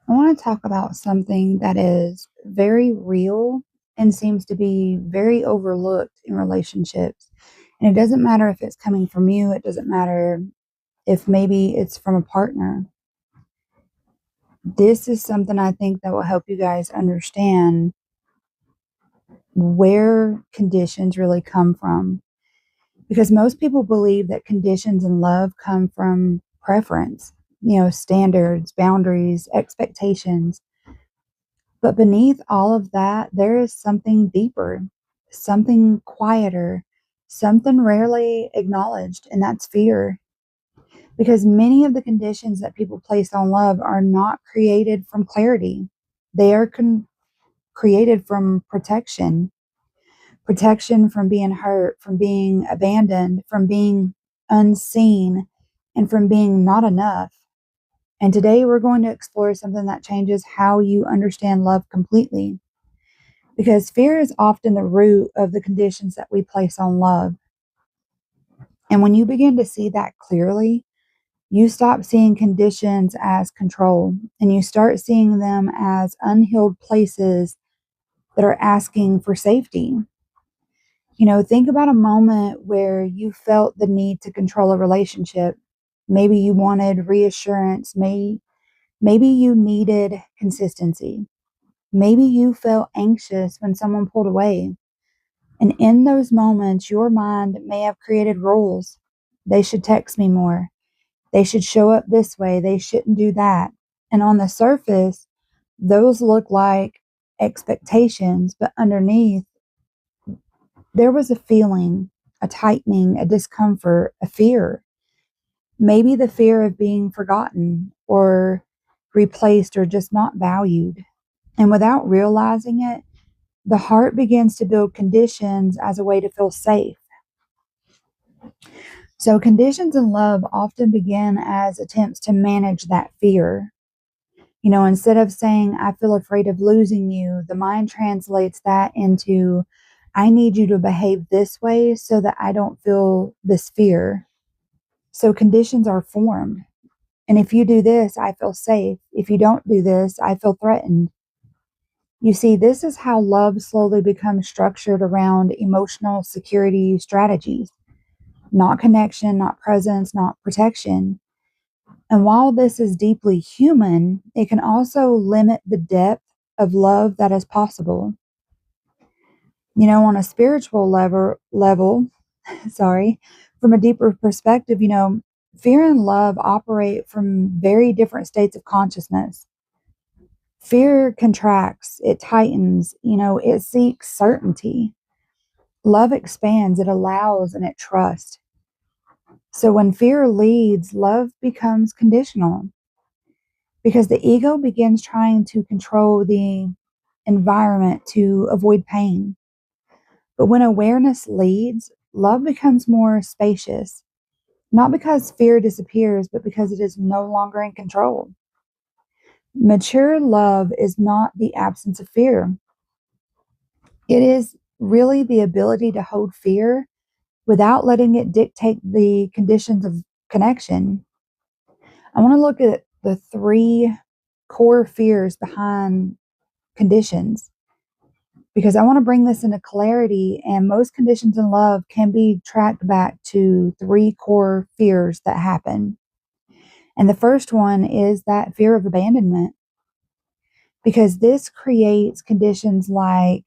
I want to talk about something that is very real and seems to be very overlooked in relationships. And it doesn't matter if it's coming from you, it doesn't matter if maybe it's from a partner. This is something I think that will help you guys understand where conditions really come from. Because most people believe that conditions in love come from preference, standards, boundaries, expectations. But beneath all of that, there is something deeper, something quieter, something rarely acknowledged, and that's fear. Because many of the conditions that people place on love are not created from clarity, they are created from protection. Protection from being hurt, from being abandoned, from being unseen, and from being not enough. And today we're going to explore something that changes how you understand love completely. Because fear is often the root of the conditions that we place on love. And when you begin to see that clearly, you stop seeing conditions as control and you start seeing them as unhealed places that are asking for safety. Think about a moment where you felt the need to control a relationship. Maybe you wanted reassurance. Maybe you needed consistency. Maybe you felt anxious when someone pulled away. And in those moments, your mind may have created rules. They should text me more. They should show up this way. They shouldn't do that. And on the surface, those look like expectations, but underneath, there was a feeling, a tightening, a discomfort, a fear. Maybe the fear of being forgotten or replaced or just not valued. And without realizing it, the heart begins to build conditions as a way to feel safe. So, conditions in love often begin as attempts to manage that fear. Instead of saying, I feel afraid of losing you, the mind translates that into, I need you to behave this way so that I don't feel this fear. So, conditions are formed. And if you do this, I feel safe. If you don't do this, I feel threatened. You see, this is how love slowly becomes structured around emotional security strategies, not connection, not presence, not protection. And while this is deeply human, it can also limit the depth of love that is possible. On a spiritual level, sorry, from a deeper perspective, fear and love operate from very different states of consciousness. Fear contracts, it tightens, it seeks certainty. Love expands, it allows, and it trusts. So when fear leads, love becomes conditional because the ego begins trying to control the environment to avoid pain. But when awareness leads, love becomes more spacious, not because fear disappears, but because it is no longer in control. Mature love is not the absence of fear. It is really the ability to hold fear without letting it dictate the conditions of connection. I want to look at the three core fears behind conditions because I want to bring this into clarity. And most conditions in love can be tracked back to three core fears that happen. And the first one is that fear of abandonment because this creates conditions like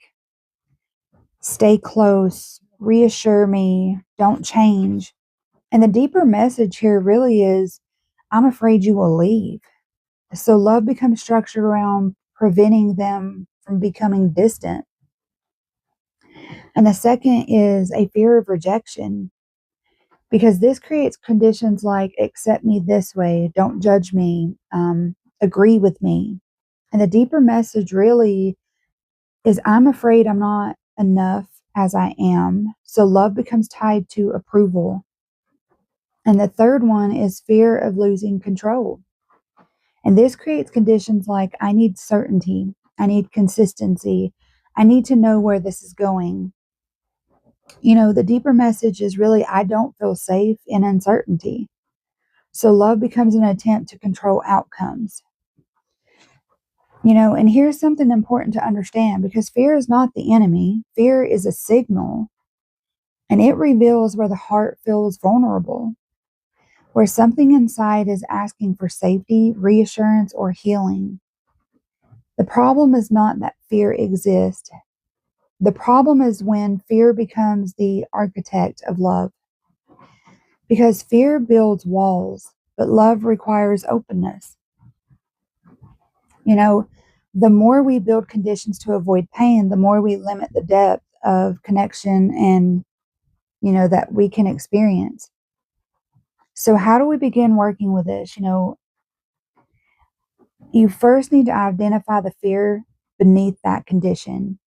stay close, reassure me, don't change. And the deeper message here really is I'm afraid you will leave. So love becomes structured around preventing them from becoming distant. And the second is a fear of rejection because this creates conditions like accept me this way, don't judge me, agree with me. And the deeper message really is I'm afraid I'm not enough as I am. So love becomes tied to approval. And the third one is fear of losing control. And this creates conditions like I need certainty, I need consistency, I need to know where this is going. The deeper message is really I don't feel safe in uncertainty. So love becomes an attempt to control outcomes. And here's something important to understand, because fear is not the enemy. Fear is a signal, and it reveals where the heart feels vulnerable, where something inside is asking for safety, reassurance, or healing. The problem is not that fear exists. The problem is when fear becomes the architect of love. Because fear builds walls, but love requires openness. You know, the more we build conditions to avoid pain, the more we limit the depth of connection and, that we can experience. So, how do we begin working with this? You first need to identify the fear beneath that condition.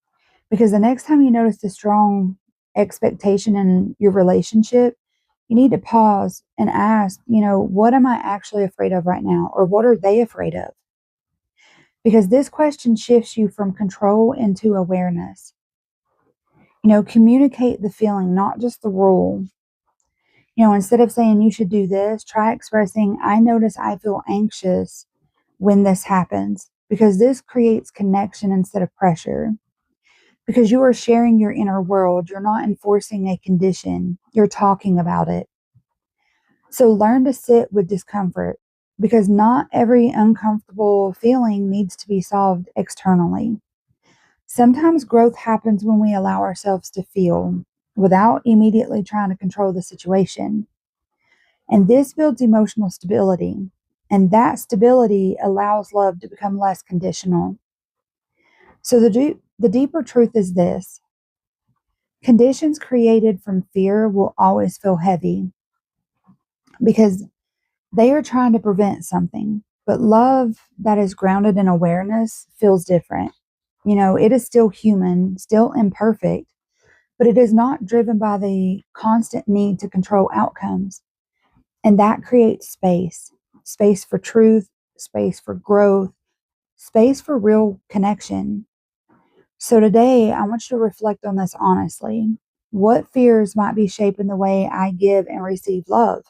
Because the next time you notice a strong expectation in your relationship, you need to pause and ask, what am I actually afraid of right now? Or what are they afraid of? Because this question shifts you from control into awareness. Communicate the feeling, not just the rule. Instead of saying you should do this, try expressing, I notice I feel anxious when this happens, because this creates connection instead of pressure. Because you are sharing your inner world. You're not enforcing a condition, you're talking about it. So learn to sit with discomfort, because not every uncomfortable feeling needs to be solved externally. Sometimes growth happens when we allow ourselves to feel without immediately trying to control the situation. And this builds emotional stability. And that stability allows love to become less conditional. So the deeper truth is this: conditions created from fear will always feel heavy, because they are trying to prevent something. But love that is grounded in awareness feels different. It is still human, still imperfect, but it is not driven by the constant need to control outcomes. And that creates space for truth, space for growth, space for real connection. So today, I want you to reflect on this honestly. What fears might be shaping the way I give and receive love?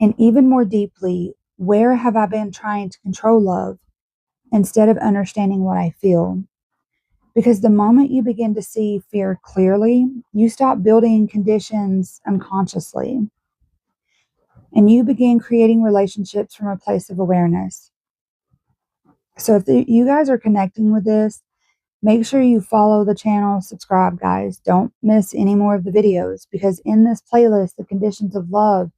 And even more deeply, where have I been trying to control love instead of understanding what I feel? Because the moment you begin to see fear clearly, you stop building conditions unconsciously, and you begin creating relationships from a place of awareness. So if you guys are connecting with this, make sure you follow the channel, subscribe, guys. Don't miss any more of the videos, because in this playlist, The Conditions of Love,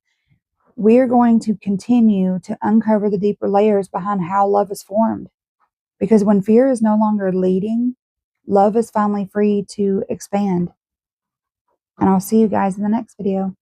we're going to continue to uncover the deeper layers behind how love is formed. Because when fear is no longer leading, love is finally free to expand. And I'll see you guys in the next video.